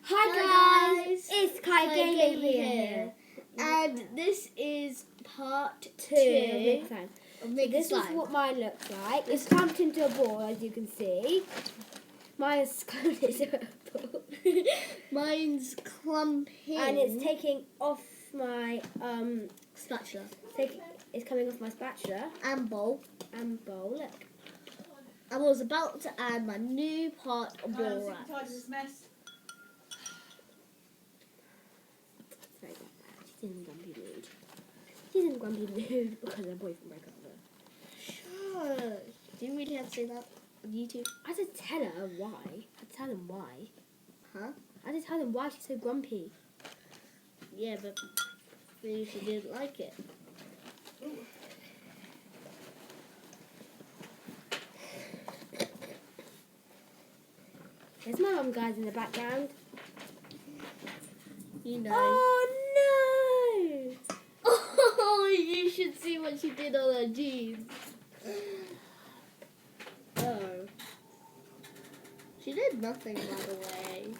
Hi guys, it's Kai Kai Gaming Gaming here. and this is part Two two of slime. of making This slime. is what mine looks like. It's clumped into a ball, as you can see. Mine's clumped into a ball. Mine's clumping. And it's taking off my spatula it's coming off my spatula and bowl. and bowl. Look. I was about to add my new part of ball wrap. This mess. Sorry about that. She's in a grumpy mood. She's in a grumpy mood because her boyfriend broke up with her. Shush. Do you really have to say that on YouTube? I had to tell her why. I had to tell them why. Huh? I had to tell them why she's so grumpy. Yeah, but maybe she didn't like it. There's my mum, guys, in the background. You know. Oh no! Oh, you should see what she did on her jeans. Oh. She did nothing, by the way.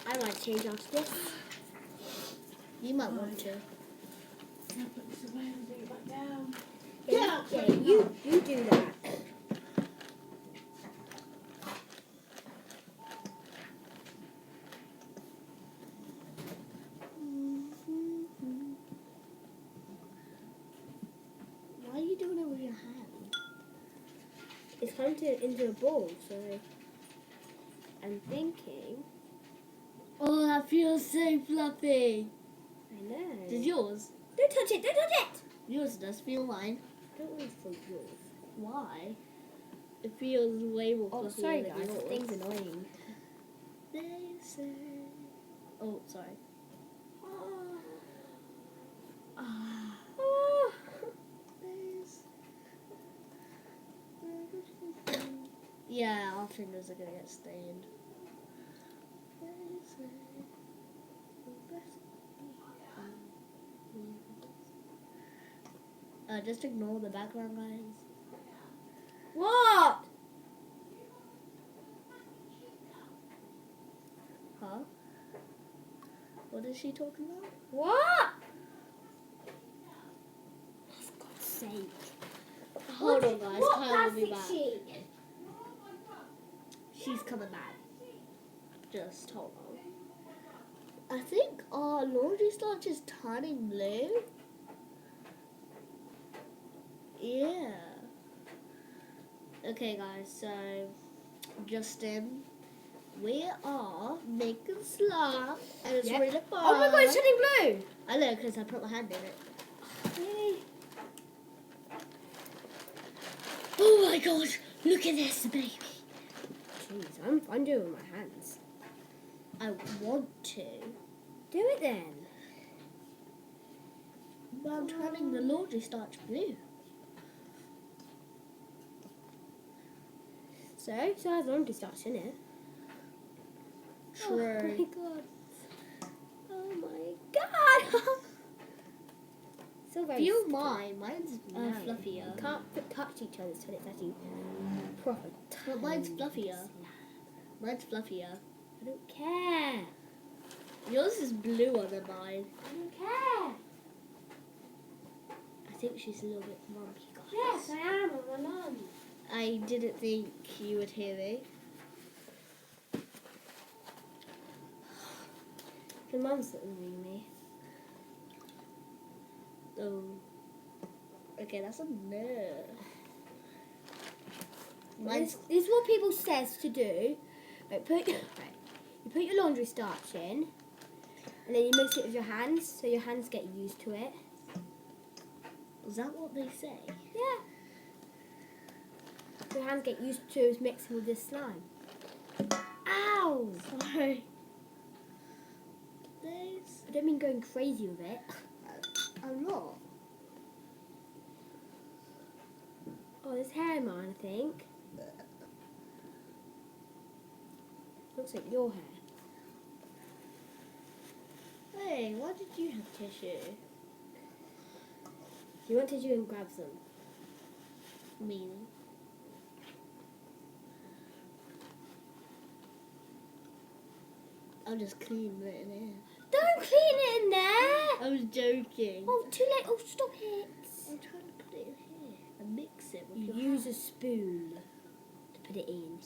I might change after this. You might want to. Put this away and take it back down. Yeah, you do that. Why are you doing it with your hand? It's come into a ball, so I'm thinking. Oh, that feels so fluffy. I know. Does yours? Don't touch it! Don't touch it! Yours does feel mine. I don't want to feel yours. Why? It feels way more Oh, fluffy sorry than guys, yours. this thing's annoying. They say... Oh, sorry. Ah. Oh. Yeah, our fingers are gonna get stained. Just ignore the background, guys. What? Huh? What is she talking about? What? For God's sake. Hold on, guys. What Kyle will be plastic back. sheet? She's coming back. Just hold on. I think our laundry starch is turning blue. Yeah. Okay, guys, so Justin, we are making slime, and it's Yep. really fun. Oh my God, it's turning blue. I know, because I put my hand in it. Yay. Oh my gosh, look at this, baby. Jeez, I'm doing it with my hands. I want to, Do it then. but I'm turning the laundry starch blue. So it has laundry starch in it. True. Oh my God. Oh my God. So very Feel sticky. mine. Mine's No, fluffier. You can't touch each other's till it's actually proper. But mine's tiny fluffier. slab. Mine's fluffier. I don't care. Yours is bluer than mine. I don't care. I think she's a little bit monkey, guys. Yes, I am. I'm my mum. I didn't think you would hear me. Your mum's annoying me. Oh. Okay, that's a no. Mine's This is what people says to do. Like you put your laundry starch in, and then you mix it with your hands, so your hands get used to it. is that what they say? Yeah. Your hands get used to mixing with this slime. Ow! Sorry. There's I don't mean going crazy with it. a lot. Oh, there's hair in mine, I think. Looks like your hair. Hey, why did you have tissue? You wanted you and grab some. Meaning. I'll just clean it in here. Don't clean it in there! I was joking. Oh, too late. Oh, stop it. I'm trying to put it in here and mix it with You your use a hand. spoon to put it in.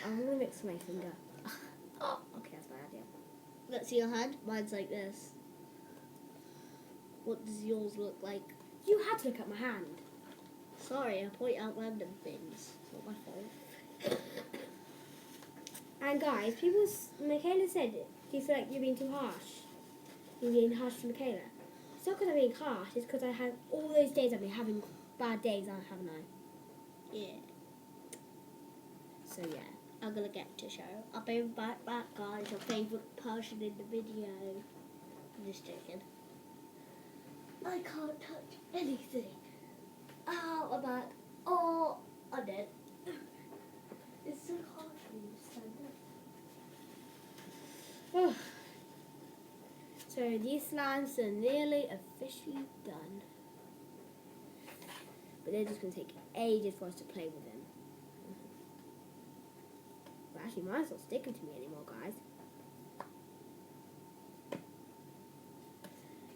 I'm going to mix my finger. Oh, okay, that's my idea. Let's see your hand. Mine's like this. What does yours look like? You had to look at my hand. Sorry, I point out random things. It's not my fault. And guys, Michaela said, do you feel like you're being too harsh? You're being harsh to Michaela. It's not because I'm being harsh, it's because I have all those days I've been having bad days, haven't I? Yeah. So yeah. I'm gonna get to show. I'll be back, guys. Your favourite person in the video. I'm just joking. I can't touch anything. Ow, I'm back. Oh, I'm dead. It's so hard for me to stand up. So these slimes are nearly officially done. But they're just going to take ages for us to play with them. But actually, mine's not sticking to me anymore, guys.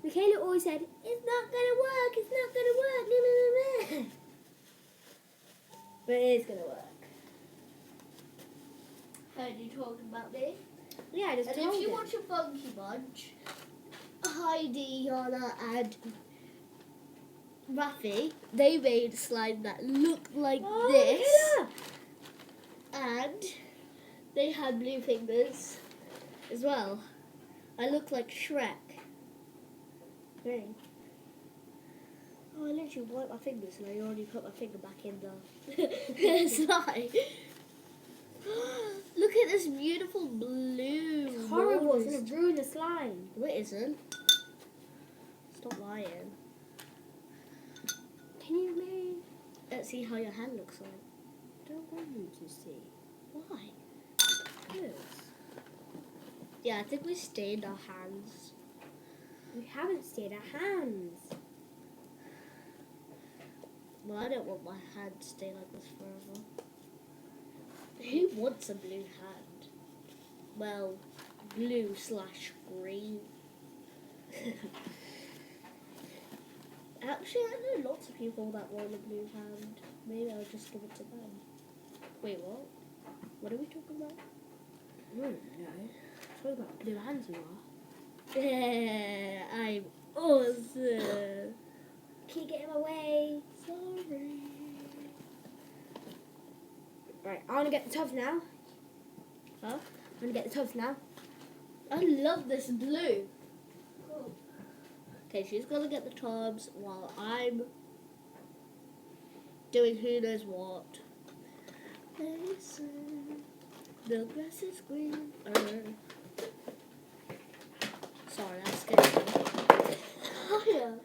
Michaela always said, it's not going to work, it's not going to work. But it is going to work. Heard you talking about me. Yeah, I just And told if you him. watch a Funky Bunch, Heidi, Yana, and Rafi, they made a slime that looked like this, Michaela! and they had blue fingers as well. I look like Shrek. Really? Oh, I literally wiped my fingers and I already put my finger back in the slime. Look at this beautiful blue. It's horrible, it's water. going to ruin the slime. No, it isn't. Stop lying. Can you move? Let's see how your hand looks like. I don't want you to see. Why? Yes. Yeah, I think we stained our hands. We haven't stayed our hands. Well, I don't want my hand to stay like this forever. Who wants a blue hand? Well, blue/green. Actually, I know lots of people that want a blue hand. Maybe I'll just give it to them. Wait, what? What are we talking about? No. Talk about blue hands you are. Yeah, I'm awesome. Can you get in my way? Sorry. Right, I want to get the tubs now. Huh? I want to get the tubs now. I love this blue. Okay, she's gonna get the tubs while I'm doing who knows what. Listen, the grass is green. Sorry, that's scary. Hiya.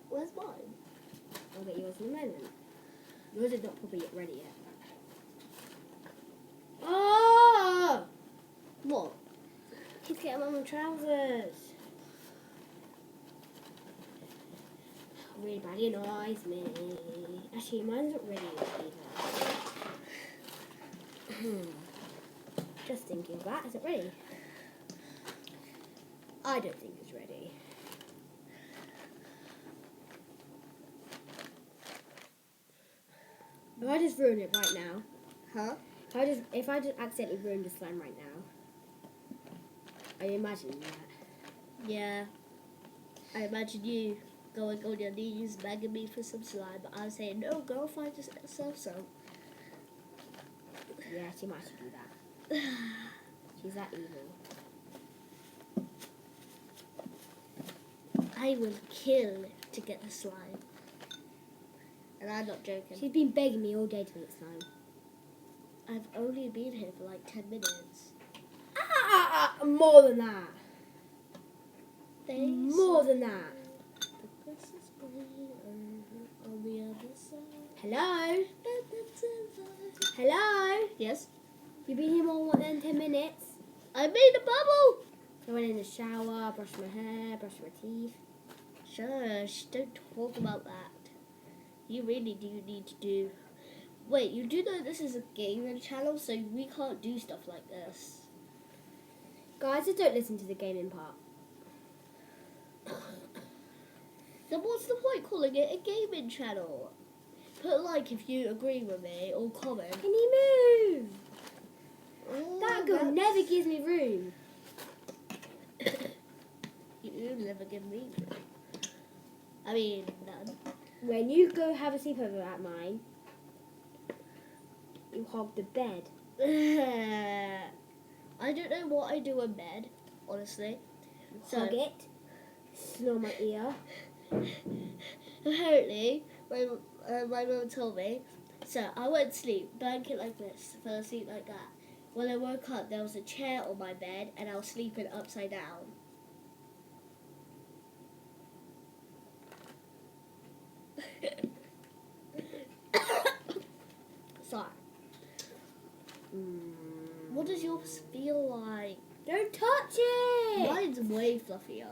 Where's mine? I'll get yours in a moment. Yours is not probably yet ready yet. Oh! What? Keeps getting on my trousers. Really badly annoys me. Actually, mine's not ready yet either. Just thinking of that. Is it ready? I don't think it's ready. If I just ruin it right now, Huh? if I just accidentally ruin the slime right now, are you imagining that? Yeah. I imagine you going on your knees begging me for some slime, but I was saying, no, go find yourself some. Yeah, she might do that. She's that evil. I will kill to get the slime. And I'm not joking. She's been begging me all day to make slime. I've only been here for like 10 minutes. More than that. More than that. The grass is greener on the other side. Hello? Hello? Yes? You've been here more than 10 minutes? I made a bubble! I went in the shower, brushed my hair, brushed my teeth. Shush, don't talk about that. You really do need to do... Wait, you do know this is a gaming channel, so we can't do stuff like this. Guys, just don't listen to the gaming part. Then what's the point calling it a gaming channel? Put a like if you agree with me, or comment. Can you move? Oh, That girl never gives me room. You never give me room. I mean, none. When you go have a sleepover at mine, you hog the bed. I don't know what I do in bed, honestly. Hog it. Snore my ear. Apparently, my mum told me, so I went to sleep, blanket like this, fell asleep like that. When I woke up, there was a chair on my bed, and I was sleeping upside down. Sorry. What does yours feel like? Don't touch it! Mine's way fluffier.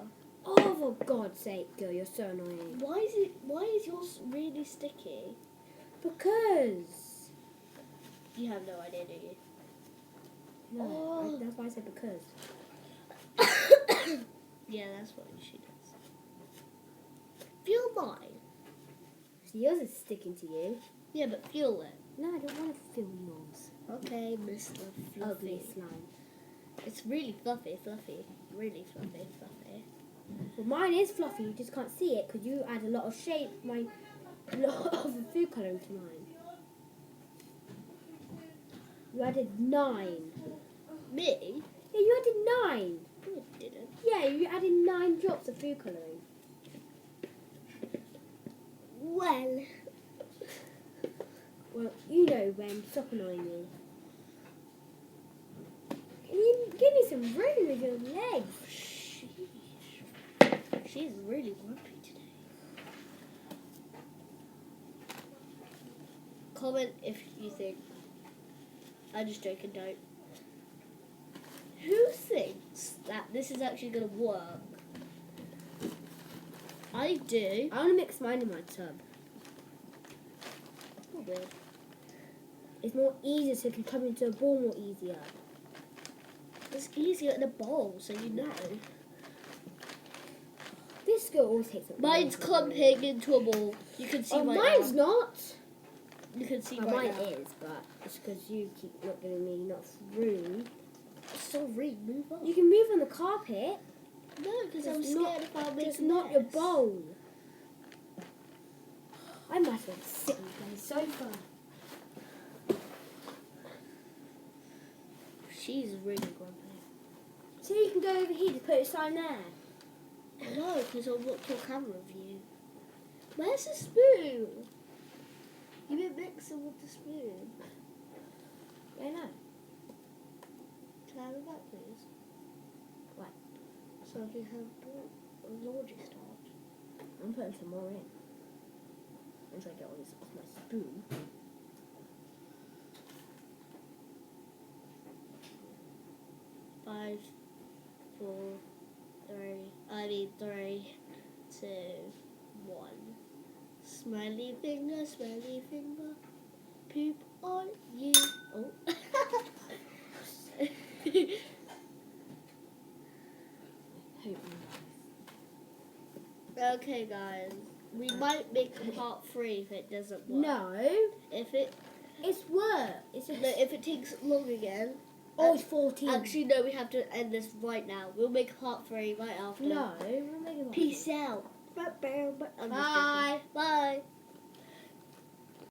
Oh, for God's sake, girl, you're so annoying. Why is yours really sticky? Because. You have no idea, do you? No, Oh. that's why I said because. Yeah, that's what she does. Feel mine. So yours is sticking to you. Yeah, but feel it. No, I don't want to feel yours. Okay, Mr. Fluffy. Ugly slime. It's really fluffy. Really fluffy. Well, mine is fluffy, you just can't see it because you add a lot of shape, a lot of food colouring to mine. You added 9. Me? Yeah, you added 9. No, I didn't. Yeah, you added 9 drops of food colouring. Well. Well, you know when. Stop annoying me. Can you give me some room with your legs? She's really grumpy today. Comment if you think. I'm just joking, don't. Who thinks that this is actually going to work? I do. I want to mix mine in my tub. Oh, weird. It's more easier so it can come into a ball more easier. It's easier in a bowl, so you know. This girl always takes it. Mine's clumping into a ball. You can see Oh, right mine's now. not. You can see Oh, right mine now. is, but it's because you keep not giving me enough room. Sorry, move on. You can move on the carpet. No, because I'm It's scared not- if I'll make It's a not your mess. bowl. I might as well sit on the bloody sofa. She's really grumpy. So you can go over here to put your sign there. No, because I'll watch your camera view. Where's the spoon? You been mixing with the spoon. I know. Can I have it back, please? What? So I can have a laundry start. I'm putting some more in. Once I get all this off my spoon. Five, 4, 3, 2, 1. Smiley finger, poop on you. Oh. Hope Okay, guys. We might make a part 3 if it doesn't work. No, If it it's work. It's just. no, if it takes long again. Oh, it's 14. Actually, no. We have to end this right now. We'll make a part 3 right after. no, we're making Peace out. I'm just joking. Bye. Bye.